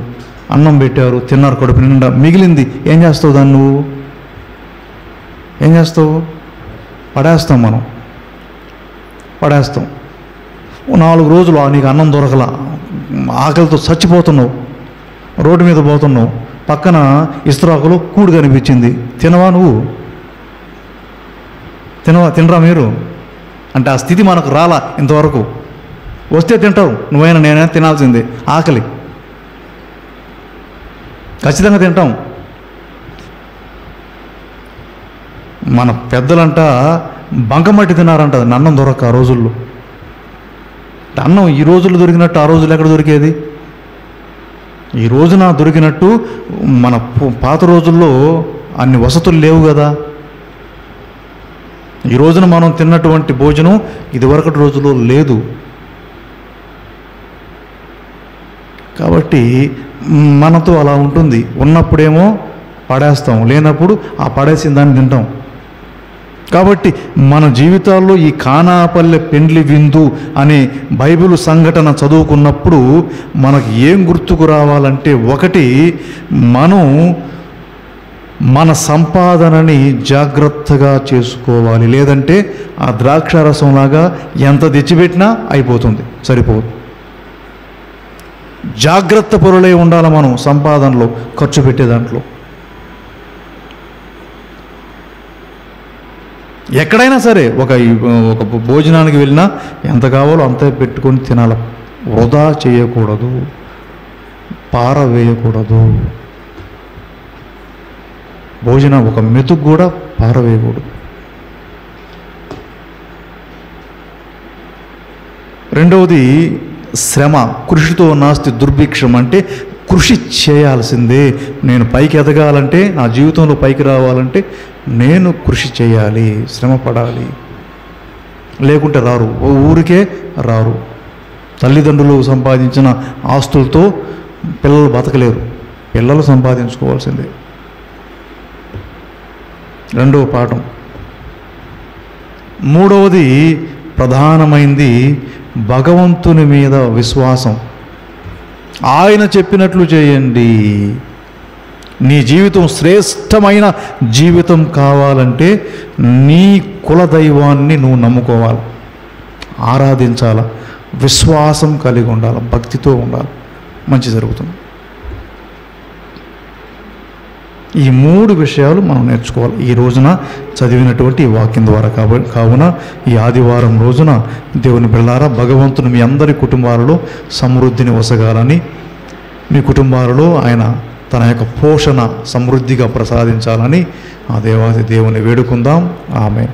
అన్నం పెట్టారు, తిన్నారు, కడుపు నిండా, మిగిలింది ఏం చేస్తావు? దాన్ని నువ్వు ఏం చేస్తావు? పడేస్తాం. మనం పడేస్తాం. 4 రోజులు నీకు అన్నం దొరకలా, ఆకలితో చచ్చిపోతున్నావు, రోడ్డు మీద పోతున్నావు, పక్కన ఇస్త్రాకులో కూడు కనిపించింది, తినవా? నువ్వు తినరా మీరు? అంటే ఆ స్థితి మనకు రాలా ఇంతవరకు. వస్తే తింటావు, నువ్వైనా నేనైనా తినాల్సిందే. ఆకలి ఖచ్చితంగా తింటాం. మన పెద్దలంట బంకమట్టి తినారంట అన్నం దొరక్క ఆ రోజుల్లో. అన్నం ఈ రోజుల్లో దొరికినట్టు ఆ రోజులు ఎక్కడ దొరికేది? ఈ రోజున దొరికినట్టు మన పాత రోజుల్లో అన్ని వసతులు లేవు కదా. ఈ రోజున మనం తిన్నటువంటి భోజనం ఇదివరకటి రోజుల్లో లేదు. కాబట్టి మనతో అలా ఉంటుంది. ఉన్నప్పుడేమో పడేస్తాం, లేనప్పుడు ఆ పడేసిన దాన్ని తింటాం. కాబట్టి మన జీవితాల్లో ఈ కానాపల్లె పెండ్లి విందు అనే బైబిల్ సంఘటన చదువుకున్నప్పుడు మనకు ఏం గుర్తుకు రావాలంటే, ఒకటి, మనం మన సంపాదనని జాగ్రత్తగా చేసుకోవాలి. లేదంటే ఆ ద్రాక్షారసంలాగా ఎంత తెచ్చిపెట్టినా అయిపోతుంది, సరిపోదు. జాగ్రత్త పరులై ఉండాలి మనం సంపాదనలో, ఖర్చు పెట్టే దాంట్లో. ఎక్కడైనా సరే ఒక భోజనానికి వెళ్ళినా ఎంత కావాలో అంతే పెట్టుకొని తినాలి. వృధా చేయకూడదు, పారవేయకూడదు. భోజనం ఒక మెతుకు కూడా పారవేయకూడదు. రెండవది శ్రమ. కృషితో నాస్తి దుర్భిక్షం. అంటే కృషి చేయాల్సిందే. నేను పైకి ఎదగాలంటే, నా జీవితంలో పైకి రావాలంటే నేను కృషి చేయాలి, శ్రమ పడాలి. లేకుంటే రారు, ఊరికే రారు. తల్లిదండ్రులు సంపాదించిన ఆస్తులతో పిల్లలు బతకలేరు. పిల్లలు సంపాదించుకోవాల్సిందే. రెండవ పాఠం. మూడవది ప్రధానమైంది భగవంతుని మీద విశ్వాసం. ఆయన చెప్పినట్లు చేయండి. నీ జీవితం శ్రేష్టమైన జీవితం కావాలంటే నీ కులదైవాన్ని నువ్వు నమ్ముకోవాలి, ఆరాధించాలి, విశ్వాసం కలిగి ఉండాలి, భక్తితో ఉండాలి. మంచి జరుగుతుంది. ఈ 3 విషయాలు మనం నేర్చుకోవాలి ఈ రోజున చదివినటువంటి ఈ వాక్యం ద్వారా. కావున ఈ ఆదివారం రోజున దేవుని బిడ్డలారా, భగవంతుని మీ అందరి కుటుంబాలలో సమృద్ధిని వసగాలని, మీ కుటుంబాలలో ఆయన తన యొక్క పోషణ సమృద్ధిగా ప్రసాదించాలని ఆ దేవాది దేవుని వేడుకుందాం. ఆమేన్.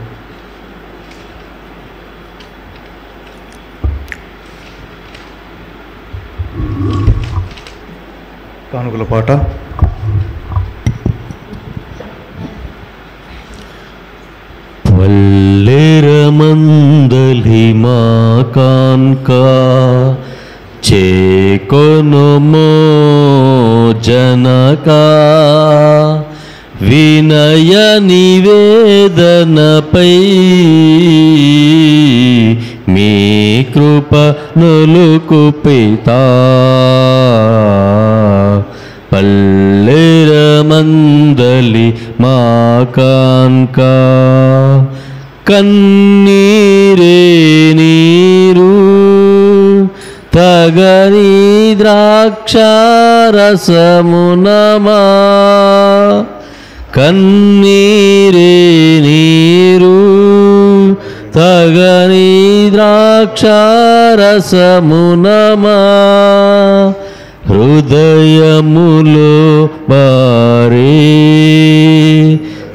కానుకల పాట. వల్లెరమందలి మా కాన్క చేకొనుమో జనక వినయ నివేదనపై మీ కృప నులుకు పితా పల్లెరమందలి మా కాన్క కన్నీరే నీరు తగని ద్రాక్షారసమునమా కన్నీరే నీరు తగని ద్రాక్షారసమునమా హృదయములో బారే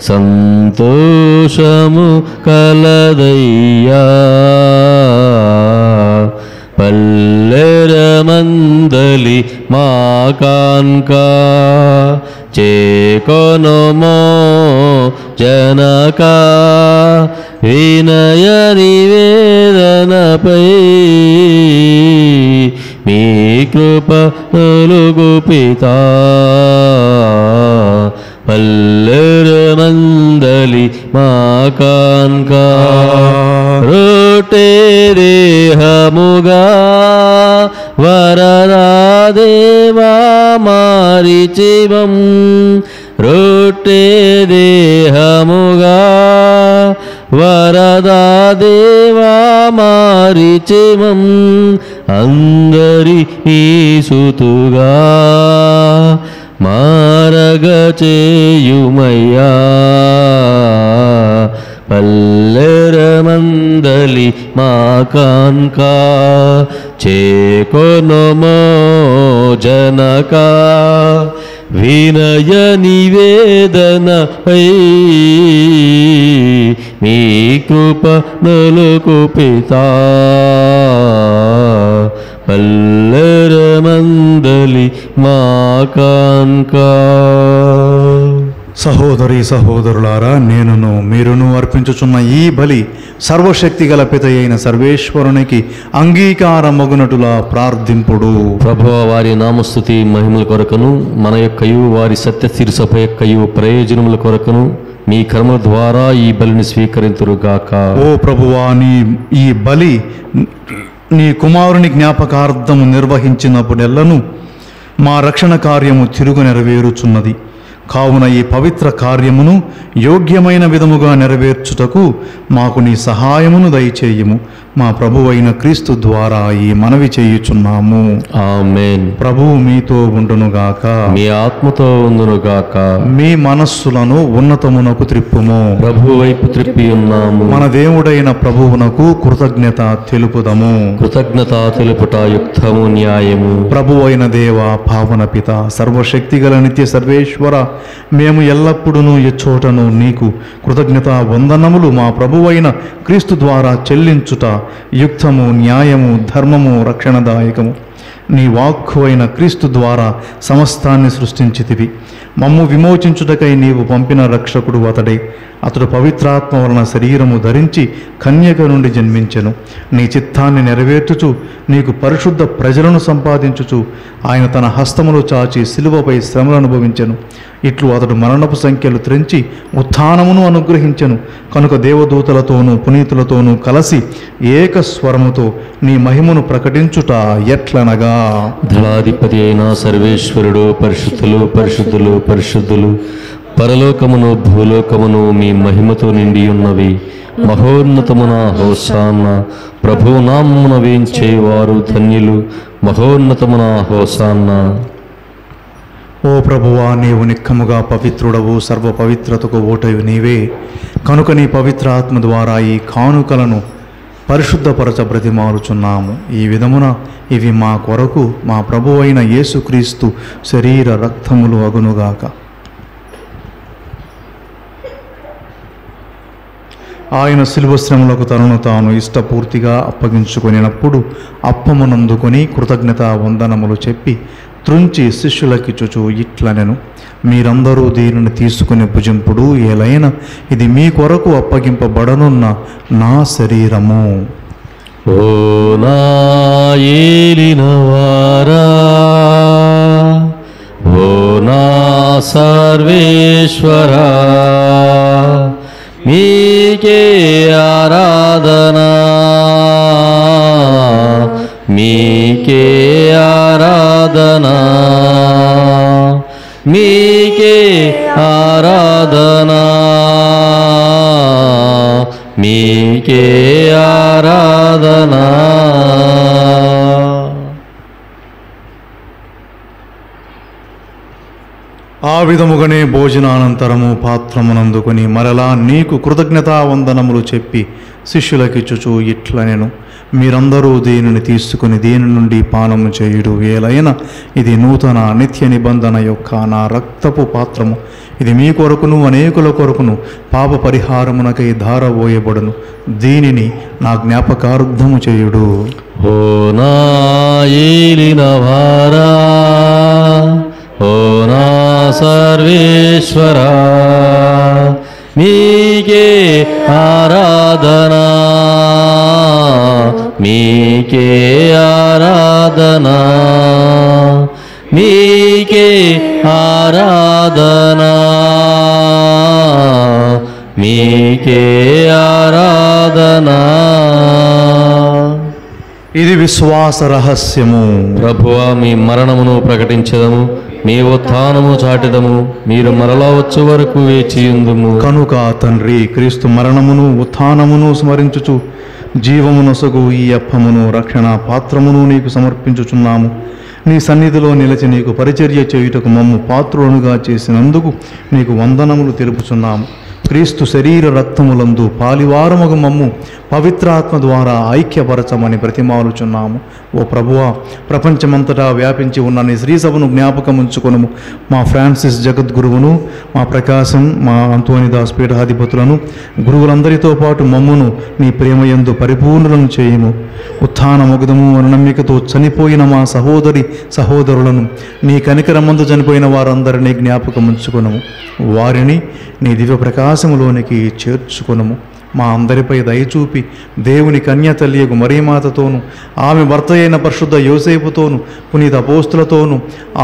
సంతోషము కలదయ్యా పల్లెరమందలి మా కాన్క చేకొనుమో జనక వినయ నివేదనపై మీ కృప నులుగు పితా పల్లెరమందలి మా కాన్క రోటే దేహముగా వరదా దేవా మారిచివం రోటే దేహముగా వరదా దేవా మారిచివం అందరి ఈసుతుగా మారగ చేయుమయ్యా పల్లెరమందలి మా కాన్క చేకొనుమో జనక వినయ నివేదనపై మీ కృప నులుకు పితా పల్లెరమందలి మా కాన్క. సహోదరి సహోదరులారా, నేనును మీరును అర్పించుచున్న ఈ బలి సర్వశక్తి గల పిత అయిన సర్వేశ్వరునికి అంగీకారమగునటులా ప్రార్థింపుడు. ప్రభువా, వారి నామస్తుతి మహిమల కొరకును మన యొక్కయు వారి సత్యశీర్షప యొక్కయు ప్రయోజనముల కొరకును మీ కర్మ ద్వారా ఈ బలిని స్వీకరింతురుగాక. ఓ ప్రభువా, ఈ బలి నీ కుమారుని జ్ఞాపకార్థము నిర్వహించినప్పుడెల్లను మా రక్షణ కార్యము తిరుగు నెరవేరుచున్నది. కావున ఈ పవిత్ర కార్యమును యోగ్యమైన విధముగా నెరవేర్చుటకు మాకు నీ సహాయమును దయచేయుము. మా ప్రభువైన క్రీస్తు ద్వారా ఈ మనవి చేయుచున్నాము. ఆమేన్. ప్రభువు మీతో ఉండునుగాక. మీ ఆత్మతో ఉందునుగాక. మీ మనస్సులను ఉన్నతమునకు త్రిప్పుము. ప్రభు వైపు త్రిప్పి ఉన్నాము. మన దేవుడైన ప్రభువునకు కృతజ్ఞత తెలుపుదము. కృతజ్ఞత తెలుపుట యుక్తము, న్యాయము. ప్రభువైన దేవ, పావన పిత, సర్వశక్తిగల నిత్య సర్వేశ్వర, మేము ఎల్లప్పుడూ ఎచ్చోటను నీకు కృతజ్ఞత వందనములు మా ప్రభువైన క్రీస్తు ద్వారా చెల్లించుట యుక్తము, న్యాయము, ధర్మము, రక్షణదాయకము. నీ వాక్కు అయిన క్రీస్తు ద్వారా సమస్తాన్ని సృష్టించితివి. మమ్ము విమోచించుటకై నీవు పంపిన రక్షకుడు అతడే. అతడు పవిత్రాత్మ వలన శరీరము ధరించి కన్యక నుండి జన్మించెను. నీ చిత్తాన్ని నెరవేర్చుచు నీకు పరిశుద్ధ ప్రజలను సంపాదించుచు ఆయన తన హస్తములు చాచి శిలువపై శ్రమలు అనుభవించెను. ఇట్లు అతడు మరణపు సంఖ్యలు త్రెంచి ఉత్థానమును అనుగ్రహించెను. కనుక దేవదూతలతోనూ పునీతులతోనూ కలసి ఏకస్వరముతో నీ మహిమను ప్రకటించుట ఎట్లనగా, దళాధిపతి అయిన సర్వేశ్వరుడు, పరిశుద్ధులు పరిశుద్ధులు పరిశుద్ధులు, పరలోకమును భూలోకమును మీ మహిమతో నిండి ఉన్నవి. మహోన్నతమున హోసాన్న. ప్రభువు నామమున వేంచేవారు ధన్యులు. మహోన్నతమున హోసాన్న. ఓ ప్రభువా, నీవు నిక్కముగా పవిత్రుడవు, సర్వ పవిత్రతకు ఓటయు నీవే. కనుక నీ పవిత్ర ఆత్మ ద్వారా ఈ కానుకలను పరిశుద్ధపరచ బ్రతిమాలుచున్నాము. ఈ విధమున ఇవి మా కొరకు మా ప్రభువైన యేసుక్రీస్తు శరీర రక్తములు అగునుగాక. ఆయన శిలువ శ్రమలకు తనను తాను ఇష్టపూర్తిగా అప్పగించుకొనినప్పుడు అప్పమునందుకొని కృతజ్ఞత వందనములు చెప్పి త్రుంచి శిష్యులకిచ్చుచు ఇట్లనెను, మీరందరూ దీనిని తీసుకుని భుజింపుడు. ఏలైనా ఇది మీ కొరకు అప్పగింపబడనున్న నా శరీరము. ఓ నా ఏలినవారా, ఓ నా సర్వేశ్వరా, మీకే ఆరాధనా, మీకే ఆరాధనా, మీకే ఆరాధనా, మీకే ఆరాధనా. ఆ విధముగానే భోజనానంతరము పాత్రమునందుకొని మరలా నీకు కృతజ్ఞతా వందనములు చెప్పి శిష్యులకిచ్చుచు ఇట్లనెను, మీరందరూ దీనిని తీసుకుని దీని నుండి పానము చేయుడు. ఏలైనా ఇది నూతన నిత్య నిబంధన యొక్క నా రక్తపు పాత్రము. ఇది మీ కొరకును అనేకుల కొరకును పాప పరిహారమునకై ధారపోయబడును. దీనిని నా జ్ఞాపకార్థము చేయుడు. ఓ నా ఏలినవారా, ఓ నా సర్వేశ్వరా, మీకే ఆరాధనా, మీకే ఆరాధనా, మీకే ఆరాధనా, మీకే ఆరాధనా. ఇది విశ్వాస రహస్యము. ప్రభువా, మీ మరణమును ప్రకటించదము, మీ ఉత్థానము చాటిదము. మీరు మరలా వచ్చు వరకు వేచియుందుము. కనుక తండ్రి, క్రీస్తు మరణమును ఉత్థానమును స్మరించుచు జీవమునొసగు ఈ అప్పమును రక్షణ పాత్రమును నీకు సమర్పించుచున్నాము. నీ సన్నిధిలో నిలిచి నీకు పరిచర్య చేయుటకు మమ్ము పాత్రులనుగా చేసినందుకు నీకు వందనములు తెలుపుచున్నాము. క్రీస్తు శరీర రక్తములందు పాలివారముగు మమ్ము పవిత్రాత్మ ద్వారా ఐక్యపరచమని బ్రతిమాలుచున్నాము. ఓ ప్రభువా, ప్రపంచమంతటా వ్యాపించి ఉన్న నీ శ్రీసభను జ్ఞాపకం ఉంచుకొనుము. మా ఫ్రాన్సిస్ జగద్గురువును, మా ప్రకాశం, మా అంతోనిదాస్ పీఠాధిపతులను, గురువులందరితో పాటు మమ్మును నీ ప్రేమయందు పరిపూర్ణులను చేయుము. ఉత్థాన మొగదము అను నమ్మికతో చనిపోయిన మా సహోదరి సహోదరులను, నీ కనికరమందు చనిపోయిన వారందరినీ జ్ఞాపకం ఉంచుకొనుము. వారిని నీ దివ్య ప్రకాశములోనికి చేర్చుకొనుము. మా అందరిపై దయచూపి దేవుని కన్యతల్లియగు మరియమాతతోను, ఆమె భర్త అయిన పరిశుద్ధ యోసేపుతోను, పునీత అపోస్తులతోను,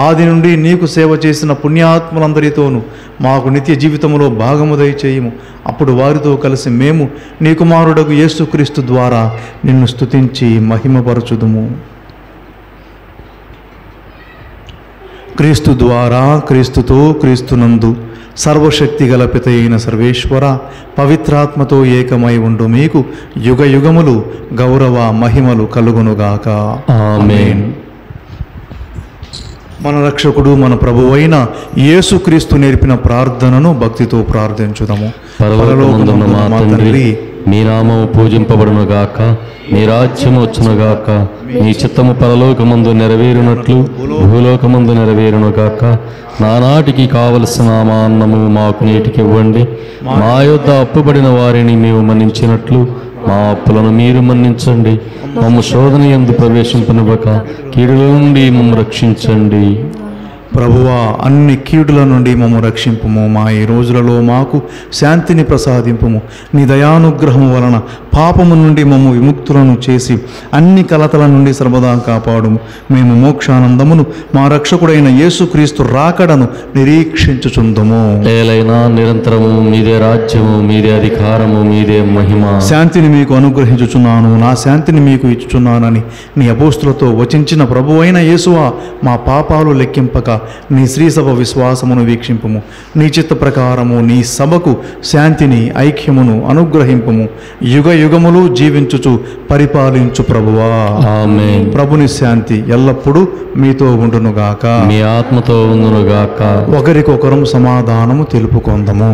ఆది నుండి నీకు సేవ చేసిన పుణ్యాత్ములందరితోనూ మాకు నిత్య జీవితములో భాగము దయచేయము. అప్పుడు వారితో కలిసి మేము నీ కుమారుడగు యేసుక్రీస్తు ద్వారా నిన్ను స్తుతించి మహిమపరచుదుము. క్రీస్తు ద్వారా, క్రీస్తుతో, క్రీస్తునందు సర్వశక్తి గల పిత అయిన సర్వేశ్వర పవిత్రాత్మతో ఏకమై ఉండు మీకు యుగ యుగములు గౌరవ మహిమలు కలుగునుగాక. ఆమేన్. మన రక్షకుడు మన ప్రభువైన యేసుక్రీస్తు నేర్పిన ప్రార్థనను భక్తితో ప్రార్థించుదాము. పరలోకమందున్న మా తండ్రి, మీ నామము పూజింపబడునుగాక, మీ రాజ్యము వచ్చునుగాక, మీ చిత్తము పరలోకమందు నెరవేరునట్లు భూలోకమందు నెరవేరునుగాక. నానాటికి కావలసిన మా అన్నము మాకు నేటికి ఇవ్వండి. మా యొద్ద అప్పుబడిన వారిని మేము మన్నించినట్లు మా అప్పులను మీరు మన్నించండి. మమ్ము శోధన యందు ప్రవేశింపనివ్వక కీడుల నుండి మమ్ము రక్షించండి. ప్రభువా, అన్ని కీడుల నుండి మమ్ము రక్షింపుము. మా ఈ రోజులలో మాకు శాంతిని ప్రసాదింపుము. నీ దయానుగ్రహము వలన పాపము నుండి మమ్ము విముక్తులను చేసి అన్ని కలతల నుండి సర్వదా కాపాడుము. మేము మోక్షానందమును మా రక్షకుడైన యేసుక్రీస్తు రాకడను నిరీక్షించుచుందుము. ఏలైనా నిరంతరము మీదే రాజ్యము, మీదే అధికారము, మీదే మహిమ. శాంతిని మీకు అనుగ్రహించుచున్నాను, నా శాంతిని మీకు ఇచ్చుచున్నానని నీ అపోస్తులతో వచించిన ప్రభువైన యేసువా, మా పాపాలు లెక్కింపక నీ శ్రీసభ విశ్వాసమును వీక్షింపుము. నీ చిత్త ప్రకారము నీ సభకు శాంతిని, ఐక్యమును అనుగ్రహింపుము. యుగ యుగములు జీవించుచు పరిపాలించు ప్రభువా. ఆమేన్. ప్రభుని శాంతి ఎల్లప్పుడూ మీతో ఉండునుగాక. మీ ఆత్మతో ఉండునుగాక. ఒకరికొకరం సమాధానము తెలుపుకొందము.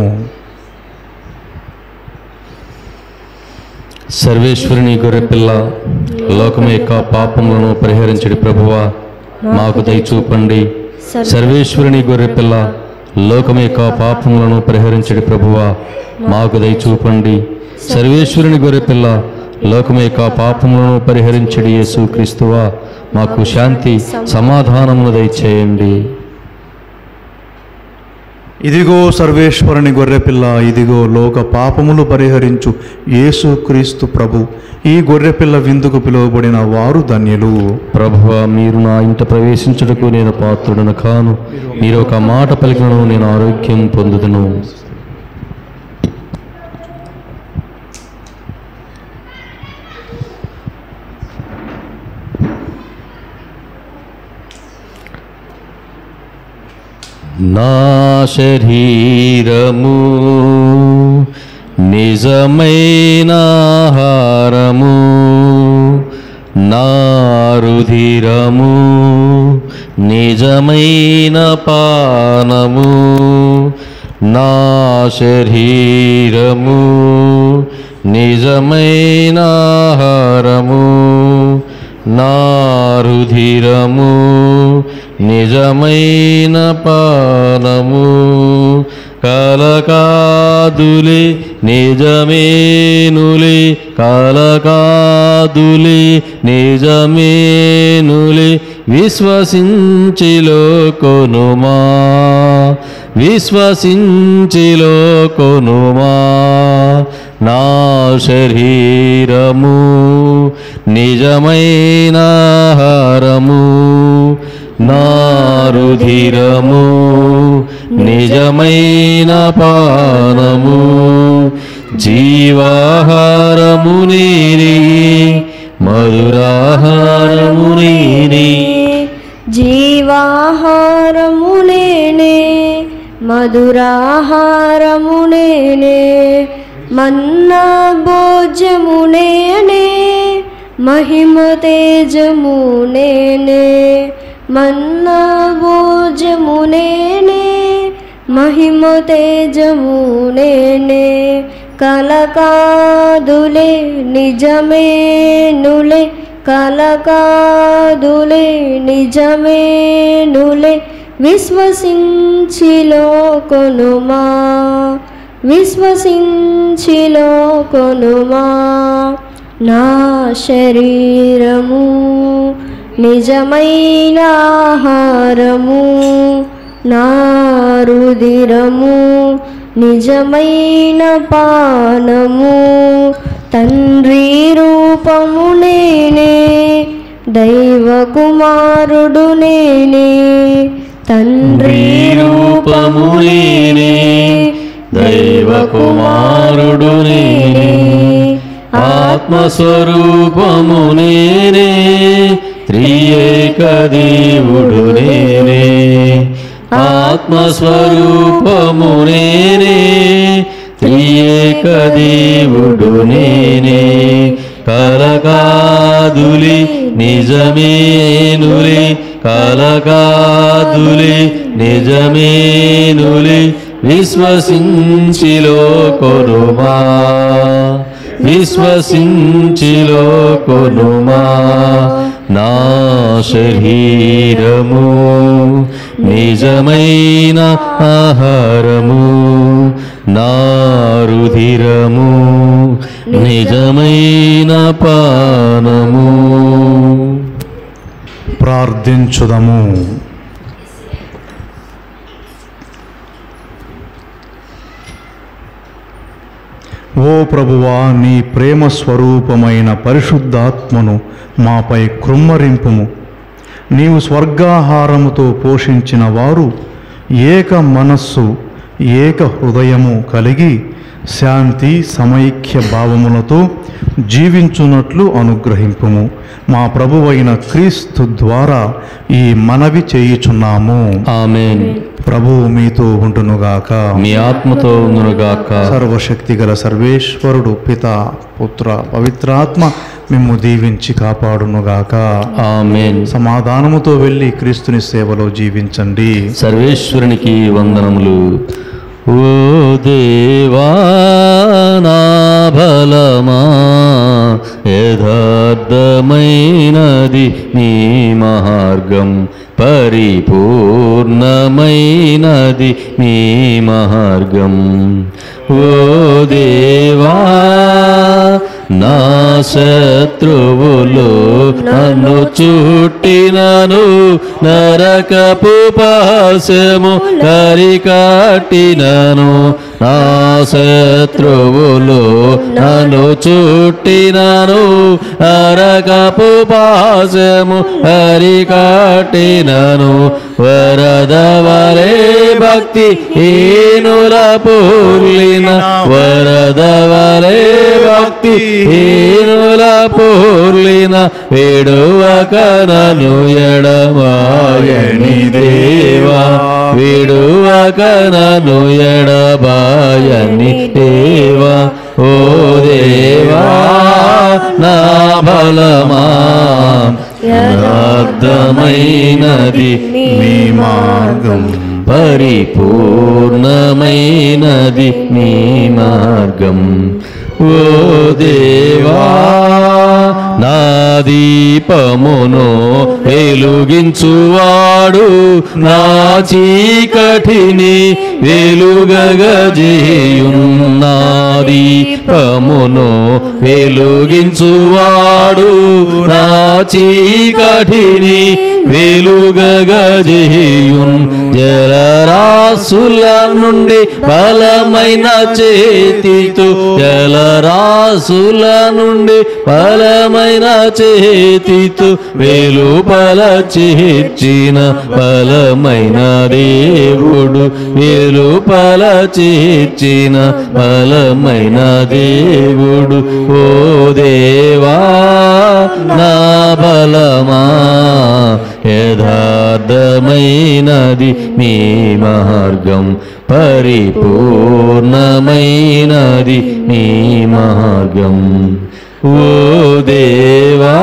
సర్వేశ్వరుని గొర్రెపిల్ల, లోకము యొక్క పాపములను పరిహరించడి ప్రభువా, మాకు దయచూపండి. సర్వేశ్వరుని గొర్రెపిల్ల, లోకము యొక్క పాపములను పరిహరించడి ప్రభువా, మాకు దయచూపండి. సర్వేశ్వరుని గొర్రెపిల్ల, లోకము యొక్క పాపములను పరిహరించడి యేసు క్రీస్తువా, మాకు శాంతి సమాధానమును దయచేయండి. ఇదిగో సర్వేశ్వరుని గొర్రెపిల్ల, ఇదిగో లోక పాపములు పరిహరించు యేసుక్రీస్తు ప్రభు. ఈ గొర్రెపిల్ల విందుకు పిలువబడిన వారు ధన్యులు. ప్రభువా, మీరు నా ఇంట ప్రవేశించుటకు నేను పాత్రుడను కాను. మీరు ఒక మాట పలికినను నేను ఆరోగ్యం పొందుదును. నా శరీరము నిజమైన ఆహారము, నా రుధిరము నిజమైన పానము. నా శరీరము నిజమైన ఆహారము, నా రుధిరము నిజమైన పానము. కలకాదులే నిజమేనులే, కలకాదులే నిజమేనులే, విశ్వసించిలో కొనుమా, విశ్వసించిలో కొనుమా. నా శరీరము నిజమైన ఆహారము, నా రుధిరము నిజమైన పానము. జీవాహారము నేనే, మధురాహారము నేనే, జీవాహారము నేనే, మధురాహారము నేనే, మన్నా భోజ్యము నేనే, మహిమ తేజము నేనే, మన్నా భోజ్యము నేనే, మహిమ తేజము నేనే. కలకాదులే నిజమేనులే, కలకాదులే నిజమేనులే, విశ్వసించిలో కొనుమా, విశ్వసించిలో కొనుమా. నా శరీరము నిజమైన ఆహారము, నా రుధిరము నిజమైన పానము. తండ్రి రూపము నేనే, దైవ కుమారుడు నేనే, తండ్రి రూపము నేనే, దైవ కుమారుడు నేనే, ఆత్మస్వరూపము నేనే, త్రియేక దేవుడు నేనే, ఆత్మస్వరూపము నేనే, త్రియేక దేవుడు నేనే, కలకాదులి నిజమేనులి, కలకాదులి నిజమేనులి, విశ్వసించిలో కొనుమా, విశ్వసించిలో కొనుమా. నా శరీరము నిజమైన ఆహారము, నా రుధిరము నిజమైన పానము. ప్రార్థించుదము. ఓ ప్రభువా, నీ ప్రేమ స్వరూపమైన పరిశుద్ధాత్మను మాపై కృమ్మరింపుము. నీవు స్వర్గాహారముతో పోషించిన వారు ఏక మనస్సు ఏక హృదయము కలిగి శాంతి సమైక్య భావములతో జీవించున్నట్లు అనుగ్రహింపుము. మా ప్రభువైన క్రీస్తు ద్వారా ఈ మనవి చేయుచున్నాము. ఆమేన్. ప్రభువు మీతో ఉండునుగాక, మీ ఆత్మతో ఉండునుగాక. సర్వశక్తి గల సర్వేశ్వరుడు పిత పుత్ర పవిత్రాత్మ మిమ్ము దీవించి కాపాడునుగాక. ఆమేన్. సమాధానముతో వెళ్ళి క్రీస్తుని సేవలో జీవించండి. సర్వేశ్వరునికి వందనములు. ఓ దేవా నా బలమా, యథార్థమైనది నీ మార్గం, పరిపూర్ణమైనది నీ మార్గం. ఓ దేవా నా శత్రువులు నన్ను చుట్టినను, నరకపు పాశము కరికట్టినను. నా శత్రువులు నన్ను చుట్టినను, నరకపు పాశము కరికట్టినను. వరద వలె భక్తి హీనుల పూర్లిన, వరద వలె భక్తి హీనుల పూర్లిన, విడువక నన్ను ఎడబాయని దేవా, విడువక నన్ను ఎడబాయని దేవా. ఓ దేవా నా బలమా, యథార్థమైనది నీ మార్గం, పరిపూర్ణమైనది నీ మార్గం. ఓ దేవా నా దీపమును వెలుగించువాడు, నా చీకటిని వెలుగగజేయును. నా దీపమును వెలుగించువాడు, నా చీకటిని వెలుగగజేయును. జలరాశుల నుండి బలమైన చేతితో, జలరాశుల నుండి బలమైన చేతితో వెలుపల చేర్చిన బలమైన దేవుడు, వెలుపల చేర్చిన బలమైన దేవుడు. ఓ దేవా నా బలమా, యథార్థమైనది నీ మార్గం, పరిపూర్ణమైనది నీ మార్గం. ఓ దేవా.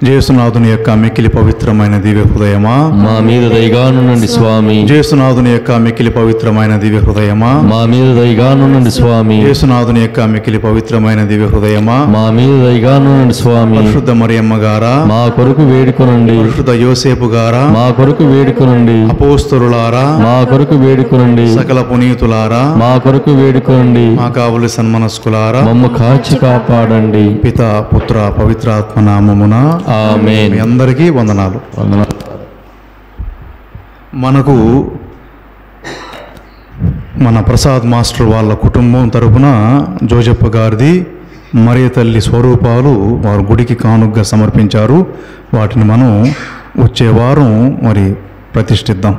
జేసునాథుని యొక్క మిక్కిలి పవిత్రమైన దివ్య హృదయమా, మా మీద దయగానుండండి స్వామి. జేసునాథుని యొక్క మిక్కిలి పవిత్రమైన దివ్య హృదయమా, మా మీద దయగానుండండి స్వామి. జేసునాథుని యొక్క మిక్కిలి పవిత్రమైన దివ్య హృదయమా, మా మీద దయగానుండండి స్వామి. పరిశుద్ధ మరియమ్మ గారా, మా కొరకు వేడుకొనండి. పరిశుద్ధ యోసేపు గారా, మా కొరకు వేడుకొనండి. అపోస్తలులారా, మా కొరకు వేడుకొనండి. సకల పునీతులారా, మా కొరకు వేడుకొనండి. మా కావులి సన్మనస్కులారా, మమ్మ కాచి కాపాడండి. పిత పుత్ర పవిత్రాత్మ నామమున ఆమేన్. మీ అందరికీ వందనాలు. వందనాలు. మనకు మన ప్రసాద్ మాస్టర్ వాళ్ళ కుటుంబం తరపున జోజప్ప గారిది మరియ తల్లి స్వరూపాలు వారు గుడికి కానుగ్గా సమర్పించారు. వాటిని మనం వచ్చే వారం మరి ప్రతిష్ఠిద్దాం.